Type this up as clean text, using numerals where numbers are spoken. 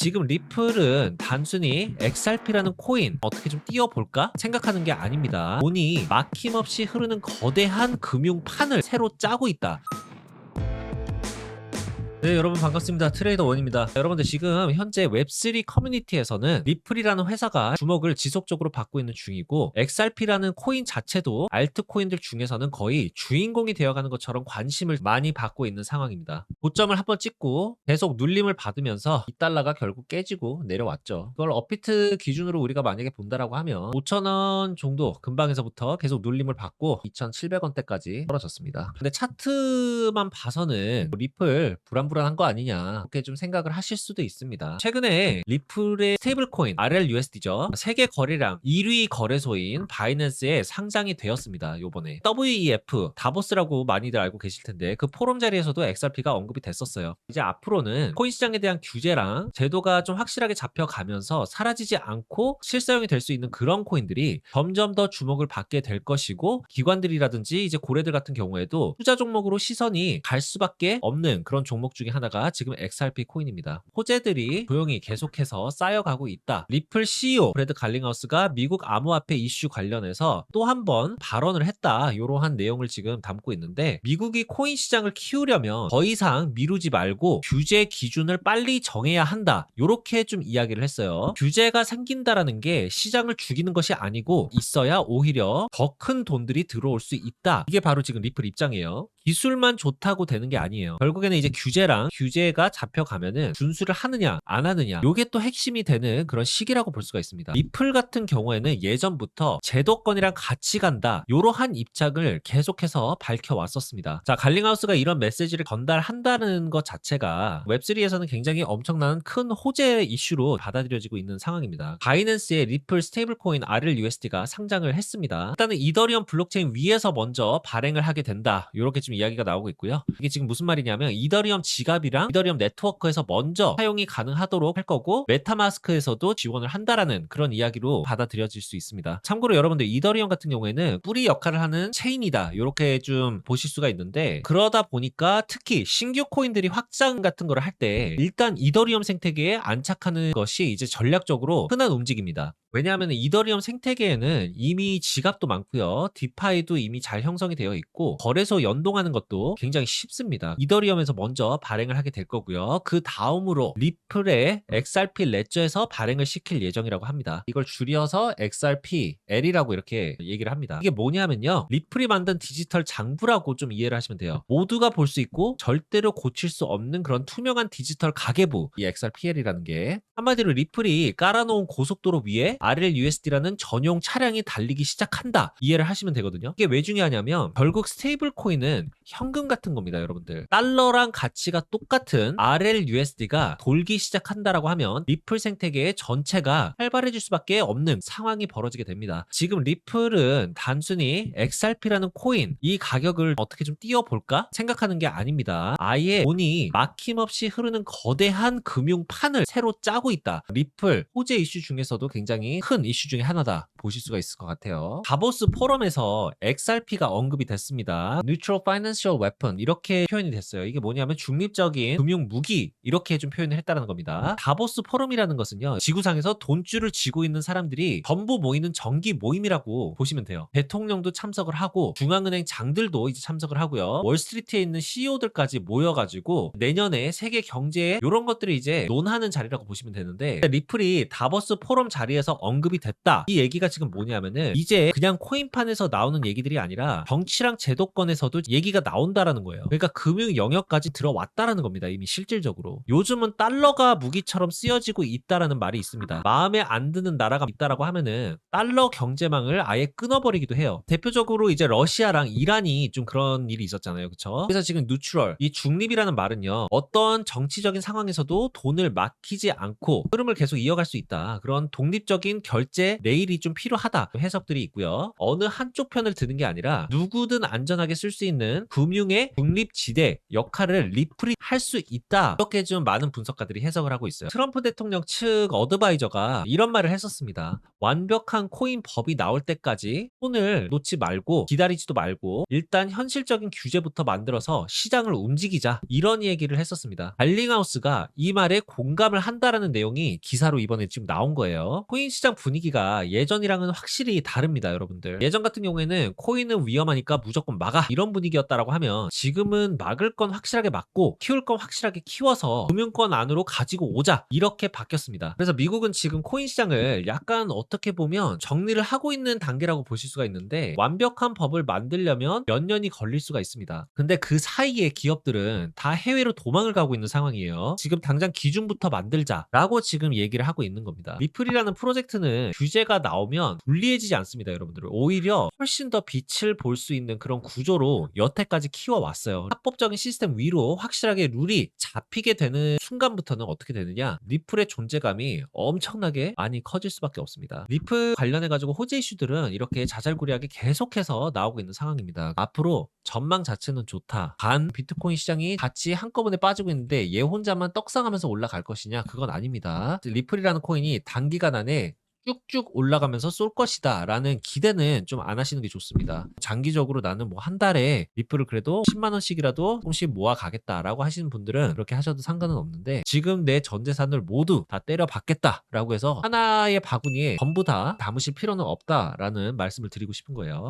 지금 리플은 단순히 XRP라는 코인 어떻게 좀 띄워볼까 생각하는 게 아닙니다. 돈이 막힘없이 흐르는 거대한 금융판을 새로 짜고 있다. 네, 여러분 반갑습니다. 트레이더 원입니다. 여러분들 지금 현재 웹3 커뮤니티에서는 리플이라는 회사가 주목을 지속적으로 받고 있는 중이고, XRP라는 코인 자체도 알트코인들 중에서는 거의 주인공이 되어가는 것처럼 관심을 많이 받고 있는 상황입니다. 고점을 한번 찍고 계속 눌림을 받으면서 $2가 결국 깨지고 내려왔죠. 그걸 업비트 기준으로 우리가 만약에 본다라고 하면 5,000원 정도 근방에서부터 계속 눌림을 받고 2,700원대까지 떨어졌습니다. 근데 차트만 봐서는 리플 불안한 거 아니냐, 그렇게 좀 생각을 하실 수도 있습니다. 최근에 리플의 스테이블코인 RLUSD죠. 세계 거래량 1위 거래소인 바이낸스에 상장이 되었습니다. 요번에 WEF 다보스라고 많이들 알고 계실 텐데, 그 포럼 자리에서도 XRP가 언급이 됐었어요. 이제 앞으로는 코인 시장에 대한 규제랑 제도가 좀 확실하게 잡혀가면서 사라지지 않고 실사용이 될 수 있는 그런 코인들이 점점 더 주목을 받게 될 것이고, 기관들이라든지 이제 고래들 같은 경우에도 투자 종목으로 시선이 갈 수밖에 없는 그런 종목 중에 하나가 지금 XRP 코인입니다. 호재들이 조용히 계속해서 쌓여가고 있다. 리플 CEO 브래드 갈링하우스가 미국 암호화폐 이슈 관련해서 또 한 번 발언을 했다. 이러한 내용을 지금 담고 있는데, 미국이 코인 시장을 키우려면 더 이상 미루지 말고 규제 기준을 빨리 정해야 한다. 이렇게 좀 이야기를 했어요. 규제가 생긴다라는 게 시장을 죽이는 것이 아니고, 있어야 오히려 더 큰 돈들이 들어올 수 있다. 이게 바로 지금 리플 입장이에요. 기술만 좋다고 되는 게 아니에요. 결국에는 이제 규제가 잡혀가면은 준수를 하느냐 안 하느냐, 요게 또 핵심이 되는 그런 시기라고 볼 수가 있습니다. 리플 같은 경우에는 예전부터 제도권이랑 같이 간다, 요러한 입장을 계속해서 밝혀왔었습니다. 자, 갈링하우스가 이런 메시지를 전달한다는 것 자체가 웹3에서는 굉장히 엄청난 큰 호재 이슈로 받아들여지고 있는 상황입니다. 바이낸스의 리플 스테이블코인 RLUSD가 상장을 했습니다. 일단은 이더리움 블록체인 위에서 먼저 발행을 하게 된다, 요렇게 좀 이야기가 나오고 있고요. 이게 지금 무슨 말이냐면, 이더리움 지갑이랑 이더리움 네트워크에서 먼저 사용이 가능하도록 할 거고, 메타마스크에서도 지원을 한다라는 그런 이야기로 받아들여질 수 있습니다. 참고로 여러분들, 이더리움 같은 경우에는 뿌리 역할을 하는 체인이다, 이렇게 좀 보실 수가 있는데, 그러다 보니까 특히 신규 코인들이 확장 같은 거를 할 때 일단 이더리움 생태계에 안착하는 것이 이제 전략적으로 흔한 움직임입니다. 왜냐하면 이더리움 생태계에는 이미 지갑도 많고요, 디파이도 이미 잘 형성이 되어 있고, 거래소 연동하는 것도 굉장히 쉽습니다. 이더리움에서 먼저 발행을 하게 될 거고요. 그 다음으로 리플의 XRP 레저에서 발행을 시킬 예정이라고 합니다. 이걸 줄여서 XRPL이라고 이렇게 얘기를 합니다. 이게 뭐냐면요, 리플이 만든 디지털 장부라고 좀 이해를 하시면 돼요. 모두가 볼 수 있고 절대로 고칠 수 없는 그런 투명한 디지털 가계부, 이 XRPL이라는 게 한마디로 리플이 깔아놓은 고속도로 위에 RLUSD라는 전용 차량이 달리기 시작한다, 이해를 하시면 되거든요. 이게 왜 중요하냐면, 결국 스테이블 코인은 현금 같은 겁니다. 여러분들, 달러랑 가치가 똑같은 RLUSD가 돌기 시작한다라고 하면 리플 생태계의 전체가 활발해질 수밖에 없는 상황이 벌어지게 됩니다. 지금 리플은 단순히 XRP라는 코인, 이 가격을 어떻게 좀 띄워볼까 생각하는 게 아닙니다. 아예 돈이 막힘없이 흐르는 거대한 금융판을 새로 짜고 있다. 리플 호재 이슈 중에서도 굉장히 큰 이슈 중에 하나다 보실 수가 있을 것 같아요. 다보스 포럼에서 XRP가 언급이 됐습니다. Neutral Financial Weapon, 이렇게 표현이 됐어요. 이게 뭐냐면 중립적인 금융 무기, 이렇게 좀 표현을 했다는 겁니다. 다보스 포럼이라는 것은요, 지구상에서 돈줄을 쥐고 있는 사람들이 전부 모이는 정기 모임이라고 보시면 돼요. 대통령도 참석을 하고 중앙은행 장들도 이제 참석을 하고요, 월스트리트에 있는 CEO들까지 모여가지고 내년에 세계 경제에 이런 것들을 이제 논하는 자리라고 보시면 되는데, 리플이 다보스 포럼 자리에서 언급이 됐다, 이 얘기가 지금 뭐냐면은, 이제 그냥 코인판에서 나오는 얘기들이 아니라 정치랑 제도권에서도 얘기가 나온다라는 거예요. 그러니까 금융 영역까지 들어왔다라는 겁니다. 이미 실질적으로 요즘은 달러가 무기처럼 쓰여지고 있다라는 말이 있습니다. 마음에 안 드는 나라가 있다라고 하면은 달러 경제망을 아예 끊어버리기도 해요. 대표적으로 이제 러시아랑 이란이 좀 그런 일이 있었잖아요, 그쵸? 그래서 지금 뉴트럴, 이 중립이라는 말은요, 어떤 정치적인 상황에서도 돈을 막히지 않고 흐름을 계속 이어갈 수 있다, 그런 독립적인 결제 레일이 좀 필요하다 해석들이 있고요. 어느 한쪽 편을 드는 게 아니라 누구든 안전하게 쓸 수 있는 금융의 중립지대 역할을 리플이 할 수 있다. 이렇게 좀 많은 분석가들이 해석을 하고 있어요. 트럼프 대통령 측 어드바이저가 이런 말을 했었습니다. 완벽한 코인 법이 나올 때까지 손을 놓지 말고 기다리지도 말고 일단 현실적인 규제부터 만들어서 시장을 움직이자, 이런 얘기를 했었습니다. 발링하우스가 이 말에 공감을 한다라는 내용이 기사로 이번에 지금 나온 거예요. 코인 시장 분위기가 예전이랑은 확실히 다릅니다, 여러분들. 예전 같은 경우에는 코인은 위험하니까 무조건 막아, 이런 분위기였다라고 하면 지금은 막을 건 확실하게 막고 키울 건 확실하게 키워서 금융권 안으로 가지고 오자, 이렇게 바뀌었습니다. 그래서 미국은 지금 코인 시장을 약간 어떻게 보면 정리를 하고 있는 단계라고 보실 수가 있는데, 완벽한 법을 만들려면 몇 년이 걸릴 수가 있습니다. 근데 그 사이에 기업들은 다 해외로 도망을 가고 있는 상황이에요. 지금 당장 기준부터 만들자라고 지금 얘기를 하고 있는 겁니다. 리플이라는 프로젝트는 규제가 나오면 불리해지지 않습니다, 여러분들. 오히려 훨씬 더 빛을 볼 수 있는 그런 구조로 여태까지 키워왔어요. 합법적인 시스템 위로 확실하게 룰이 잡히게 되는 순간부터는 어떻게 되느냐, 리플의 존재감이 엄청나게 많이 커질 수밖에 없습니다. 리플 관련해가지고 호재 이슈들은 이렇게 자잘구레하게 계속해서 나오고 있는 상황입니다. 앞으로 전망 자체는 좋다. 단 비트코인 시장이 같이 한꺼번에 빠지고 있는데 얘 혼자만 떡상하면서 올라갈 것이냐, 그건 아닙니다. 리플이라는 코인이 단기간 안에 쭉쭉 올라가면서 쏠 것이다 라는 기대는 좀 안 하시는 게 좋습니다. 장기적으로 나는 뭐 한 달에 리플을 그래도 10만 원씩이라도 조금씩 모아 가겠다라고 하시는 분들은 그렇게 하셔도 상관은 없는데, 지금 내 전 재산을 모두 다 때려 박겠다라고 해서 하나의 바구니에 전부 다 담으실 필요는 없다라는 말씀을 드리고 싶은 거예요.